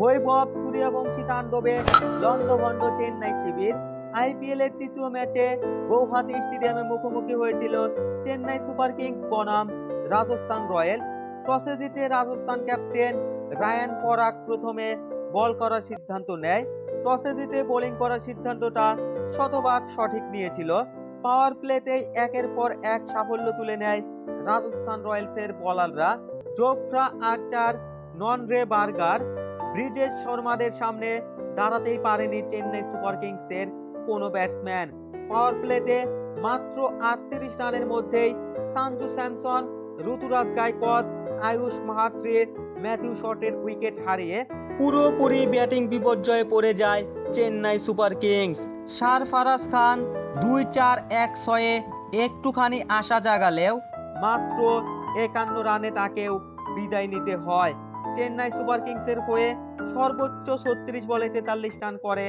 বৈভব সূর্যবংশী তাণ্ডবে লন্ডভন্ড চেন্নাই শিবির। আইপিএল এর তৃতীয় ম্যাচে গৌহাটি স্টেডিয়ামে মুখোমুখি হয়েছিল চেন্নাই সুপার কিংস বনাম রাজস্থান রয়্যালস। টসে জিতে রাজস্থান ক্যাপ্টেন রায়ান পরাগ প্রথমে বল করার সিদ্ধান্ত নেয়। টসে জিতে বোলিং করার সিদ্ধান্তটা শতভাগ সঠিক নিয়েছিল। পাওয়ার প্লেতেই একের পর এক সাফল্য তুলে নেয় রাজস্থান রয়্যালসের বোলাররা। জোফরা আর্চার, ননরে বার্গার, ব্রিজেশ শর্মাদের সামনে দাঁড়াতেই পারেনি চেন্নাই সুপার কিংসের কোনো ব্যাটসম্যান। পাওয়ার প্লেতে মাত্র 38 রানের মধ্যেই সঞ্জু স্যামসন, ঋতুরাজ গায়কোয়াদ, আয়ুষ মাহাত্রে, ম্যাথিউ শটের উইকেট হারিয়ে পুরোপুরি ব্যাটিং বিপর্যয়ে পড়ে যায় চেন্নাই সুপার কিংস। সারফারাজ খান 2-4-1-6-এ একটুখানি আশা জাগালেও মাত্র 51 রানে তাকেও বিদায় নিতে হয়। চেন্নাই সুপার কিংসের হয়ে সর্বোচ্চ 36 বলে 43 রান করে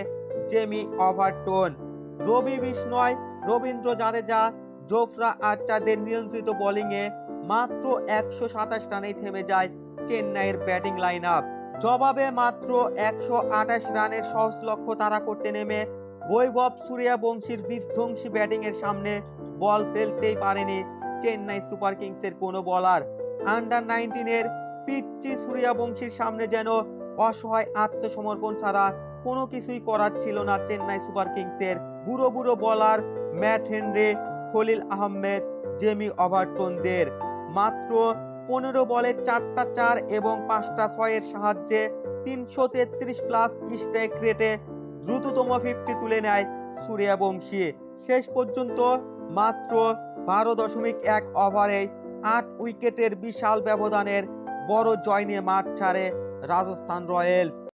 জেমি ওভারটন। রবি বিষ্ণয়, রবীন্দ্র জাদেজা, জোফরা আর্চারদের নিয়ন্ত্রিত বোলিংয়ে মাত্র 127 রানেই থেমে যায় চেন্নাইয়ের ব্যাটিং লাইন আপ। জবাবে মাত্র 128 রানের সহজ লক্ষ্য তাড়া করতে নেমে বৈভব সূর্যবংশীর বিধ্বংসী ব্যাটিংয়ের সামনে বল ফেলতেই পারেনি চেন্নাই সুপার কিংসের কোনো বোলার। আন্ডার 19-এর পিচ্চি সূর্যবংশীর সামনে যেন অসহায় আত্মসমর্পণ ছাড়া কোনো কিছুই করার ছিল না চেন্নাই সুপার কিংসের বুড়ো বুড়ো bowler Matt Henry, Khalil Ahmed, Jamie ওভারটনদের। মাত্র 15 বলে 4টা 4 এবং 5টা 6 এর সাহায্যে 333 প্লাস স্ট্রাইক রেটে দ্রুততম 50 তুলে নেয় সূর্যবংশী। শেষ পর্যন্ত মাত্র 12.1 ওভারে 8 উইকেটের বিশাল ব্যবধানের বড় জয় নিয়ে মাঠ ছাড়ে রাজস্থান রয়্যালস।